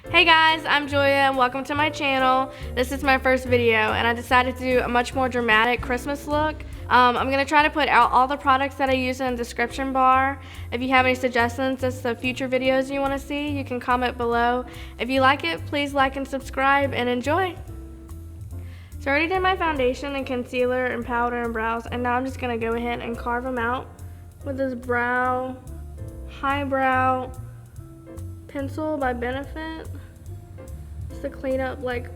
Hey guys, I'm Julia and welcome to my channel. This is my first video and I decided to do a much more dramatic Christmas look. I'm going to try to put out all the products that I use in the description bar. If you have any suggestions as to future videos you want to see, you can comment below. If you like it, please like and subscribe and enjoy. So I already did my foundation and concealer and powder and brows, and now I'm just going to go ahead and carve them out with this highbrow pencil by BFF, just to clean up like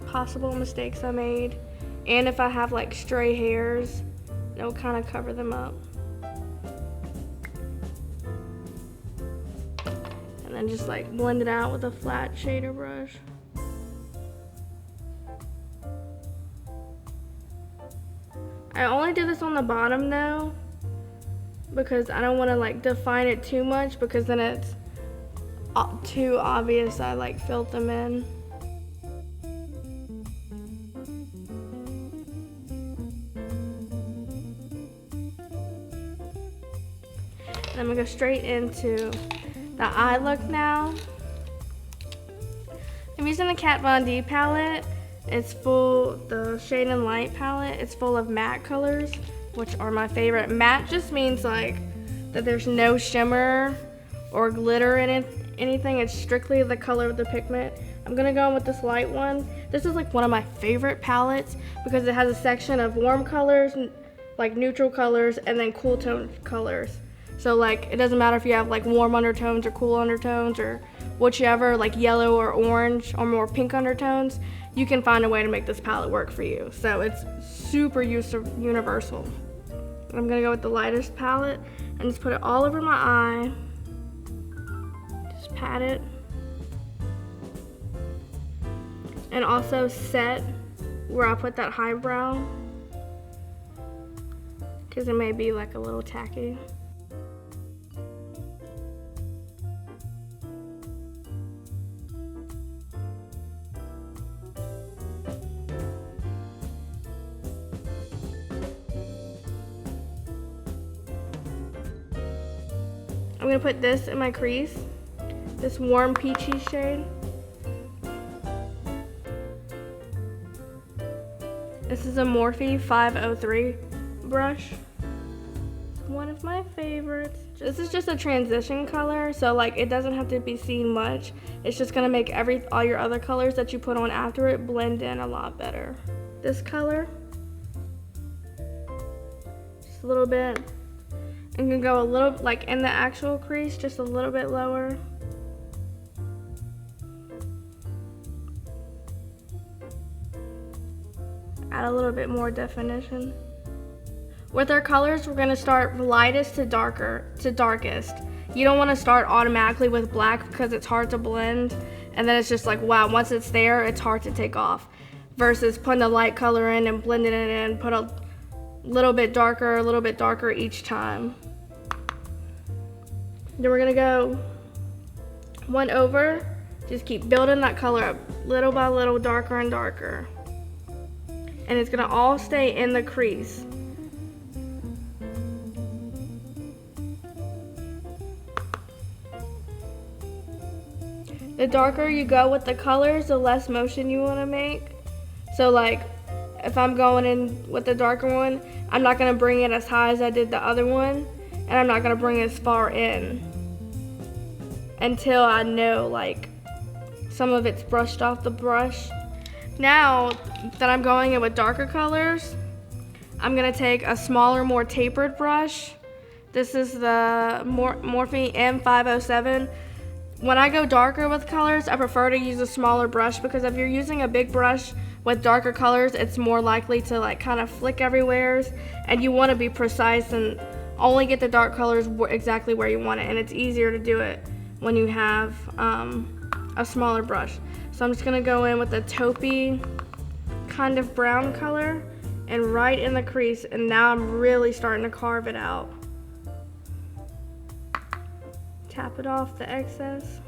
possible mistakes I made, and if I have like stray hairs, it'll kind of cover them up. And then just like blend it out with a flat shader brush. I only do this on the bottom though, because I don't want to like define it too much, because then it's too obvious I like filled them in. And I'm gonna go straight into the eye look now. I'm using the Kat Von D palette. It's full, the Shade and Light palette. It's full of matte colors, which are my favorite. Matte just means like that there's no shimmer or glitter in it. Anything, it's strictly the color of the pigment. I'm gonna go in with this light one. This is like one of my favorite palettes because it has a section of warm colors, like neutral colors, and then cool tone colors. So like it doesn't matter if you have like warm undertones or cool undertones or whichever, like yellow or orange or more pink undertones, you can find a way to make this palette work for you. So it's super universal. I'm gonna go with the lightest palette and just put it all over my eye. Pat it, and also set where I put that highbrow, because it may be like a little tacky. I'm gonna put this in my crease. This warm peachy shade. This is a Morphe 503 brush. It's one of my favorites. This is just a transition color, so like it doesn't have to be seen much. It's just gonna make all your other colors that you put on after it blend in a lot better. This color, just a little bit. I'm gonna go a little, like in the actual crease, just a little bit lower. Add a little bit more definition. With our colors, we're gonna start lightest to darkest. You don't wanna start automatically with black because it's hard to blend, and then it's just like, wow, once it's there, it's hard to take off. Versus putting the light color in and blending it in, put a little bit darker each time. Then we're gonna go one over, just keep building that color up little by little, darker and darker. And it's gonna all stay in the crease. The darker you go with the colors, the less motion you wanna make. So like, if I'm going in with the darker one, I'm not gonna bring it as high as I did the other one, and I'm not gonna bring it as far in until I know like some of it's brushed off the brush. Now that I'm going in with darker colors, I'm gonna take a smaller, more tapered brush. This is the Morphe M507. When I go darker with colors, I prefer to use a smaller brush, because if you're using a big brush with darker colors, it's more likely to like kind of flick everywhere, and you wanna be precise and only get the dark colors exactly where you want it, and it's easier to do it when you have a smaller brush. So I'm just gonna go in with a taupey kind of brown color and right in the crease, and now I'm really starting to carve it out. Tap it off the excess.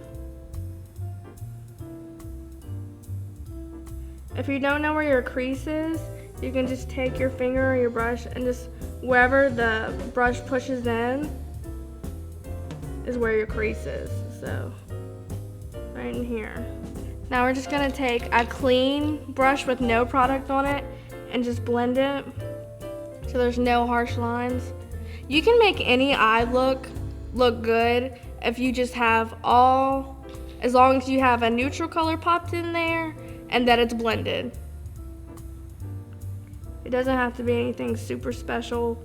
If you don't know where your crease is, you can just take your finger or your brush and just wherever the brush pushes in is where your crease is. So right in here. Now we're just gonna take a clean brush with no product on it and just blend it so there's no harsh lines. You can make any eye look good if you just have as long as you have a neutral color popped in there and that it's blended. It doesn't have to be anything super special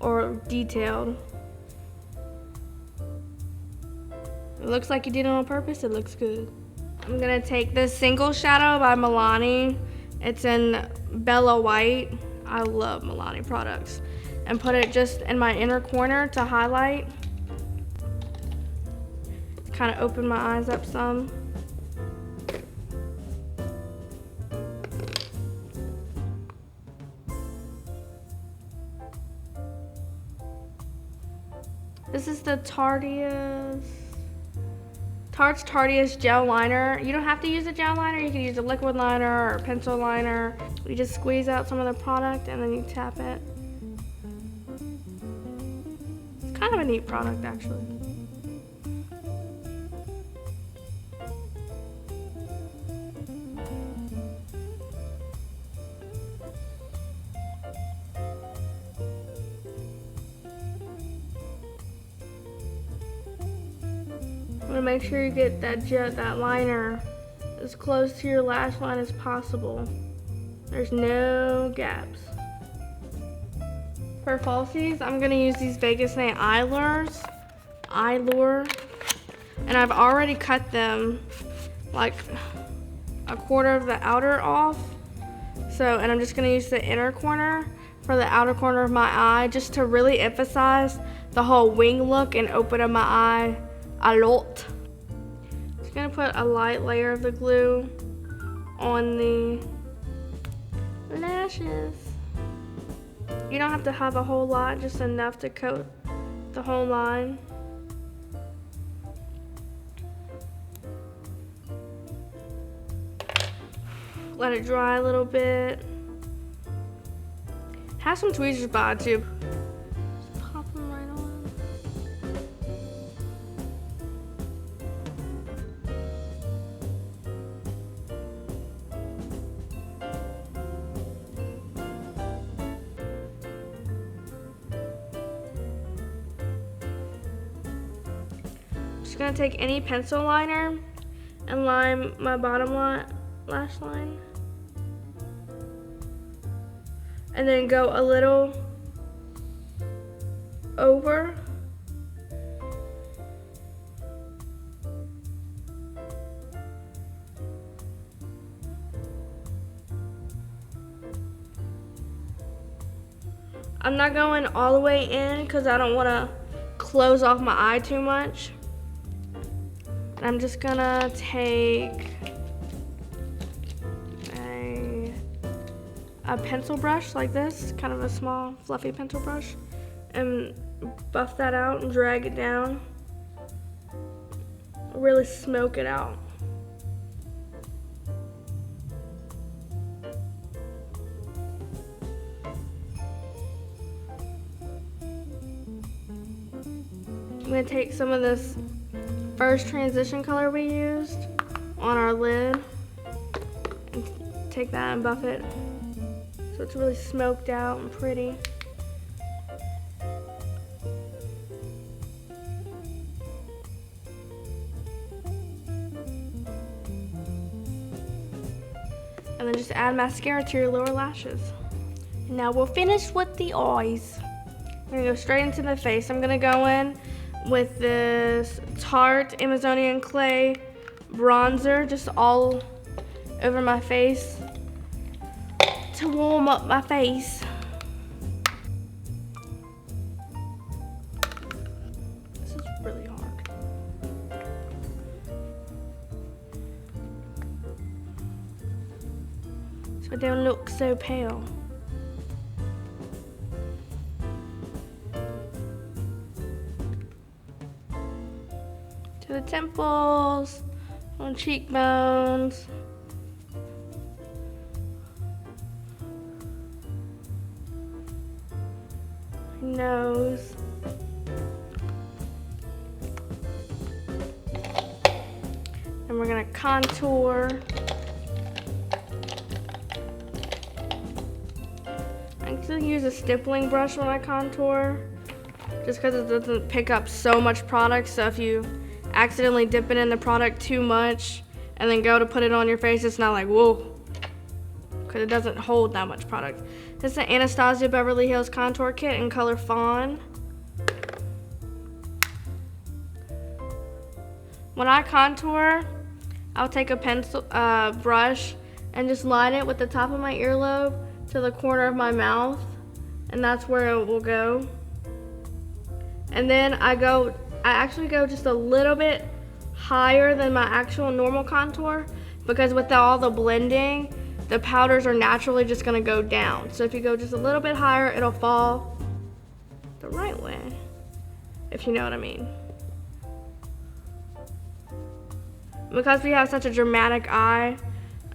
or detailed. It looks like you did it on purpose, it looks good. I'm gonna take this single shadow by Milani. It's in Bella White. I love Milani products. And put it just in my inner corner to highlight. Kind of open my eyes up some. This is the Tarts Tardiest Gel Liner. You don't have to use a gel liner. You can use a liquid liner or a pencil liner. You just squeeze out some of the product and then you tap it. It's kind of a neat product, actually. I'm gonna make sure you get that liner as close to your lash line as possible. There's no gaps. For falsies, I'm gonna use these Vegas Night Eyelure, and I've already cut them like a quarter of the outer off. And I'm just gonna use the inner corner for the outer corner of my eye just to really emphasize the whole wing look and open up my eye a lot. Just gonna put a light layer of the glue on the lashes. You don't have to have a whole lot, just enough to coat the whole line. Let it dry a little bit. Have some tweezers by too. Just pop them right on. Just gonna take any pencil liner and line my bottom lash line. And then go a little over. I'm not going all the way in because I don't want to close off my eye too much. And I'm just gonna take a pencil brush like this, kind of a small fluffy pencil brush, and buff that out and drag it down. Really smoke it out. I'm gonna take some of this first transition color we used on our lid and take that and buff it so it's really smoked out and pretty. And then just add mascara to your lower lashes. And now we'll finish with the eyes. I'm gonna go straight into the face. I'm gonna go in with this Tarte Amazonian Clay bronzer just all over my face to warm up my face. This is really hard. So I don't look so pale. To the temples, on cheekbones. Nose. And we're Then we're gonna contour. I actually use a stippling brush when I contour, just because it doesn't pick up so much product. So if you accidentally dip it in the product too much and then go to put it on your face, it's not like, whoa, because it doesn't hold that much product. This is an Anastasia Beverly Hills contour kit in color Fawn. When I contour, I'll take a pencil brush and just line it with the top of my earlobe to the corner of my mouth, and that's where it will go. And then I actually go just a little bit higher than my actual normal contour, because with all the blending, the powders are naturally just gonna go down. So if you go just a little bit higher, it'll fall the right way, if you know what I mean. Because we have such a dramatic eye,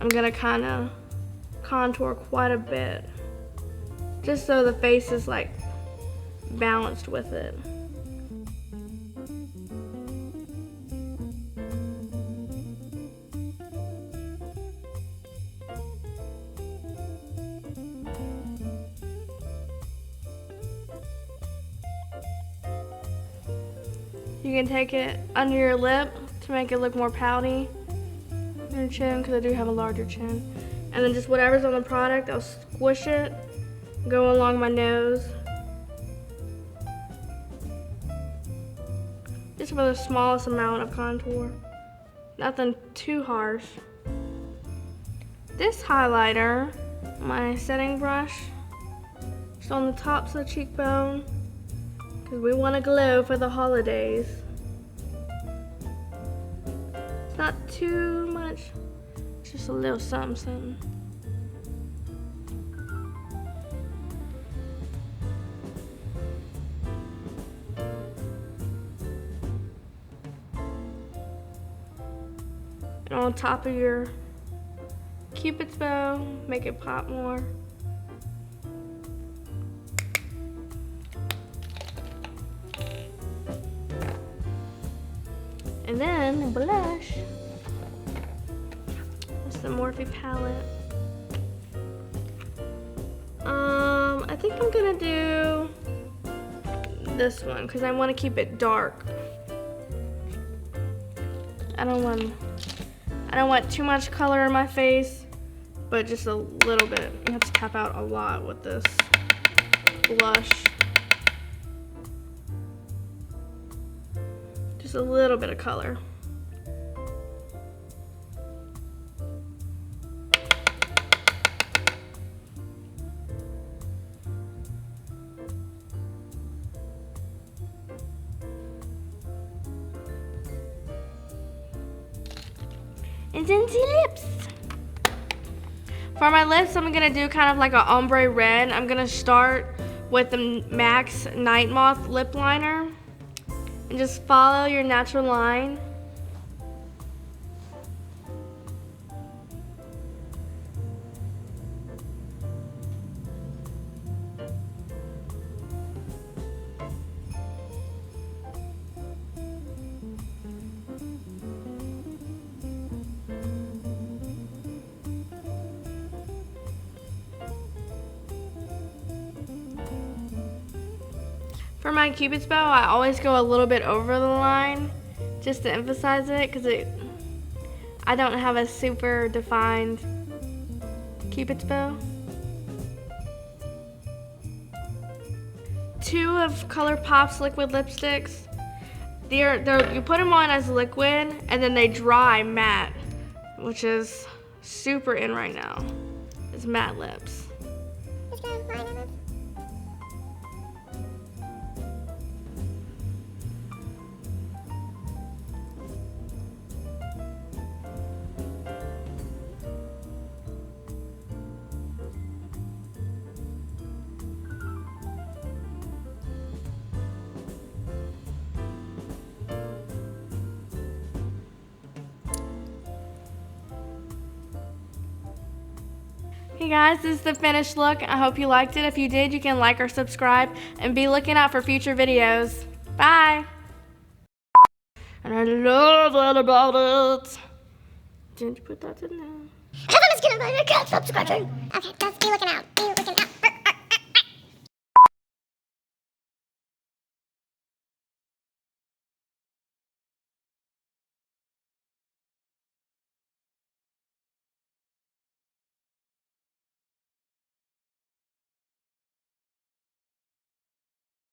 I'm gonna kinda contour quite a bit, just so the face is like balanced with it. You can take it under your lip to make it look more pouty. Your chin, because I do have a larger chin. And then just whatever's on the product, I'll squish it, go along my nose. Just for the smallest amount of contour. Nothing too harsh. This highlighter, my setting brush, just on the tops of the cheekbone, because we want to glow for the holidays. It's not too much, just a little something, something. And on top of your Cupid's bow, make it pop more. And then blush. That's the Morphe palette. I think I'm gonna do this one because I want to keep it dark. I don't want too much color in my face, but just a little bit. You have to tap out a lot with this blush. Just a little bit of color. And then the lips. For my lips, I'm gonna do kind of like an ombre red. I'm gonna start with the MAC's Nightmoth lip liner and just follow your natural line. For my Cupid's bow, I always go a little bit over the line just to emphasize it, because I don't have a super defined Cupid's bow. 2 of ColourPop's liquid lipsticks. You put them on as liquid and then they dry matte, which is super in right now. It's matte lips. Hey guys, this is the finished look. I hope you liked it. If you did, you can like or subscribe and be looking out for future videos. Bye! And I love all about it. Didn't you put that in there? Because I'm a skin, I can't stop scratching. Okay, just be looking out.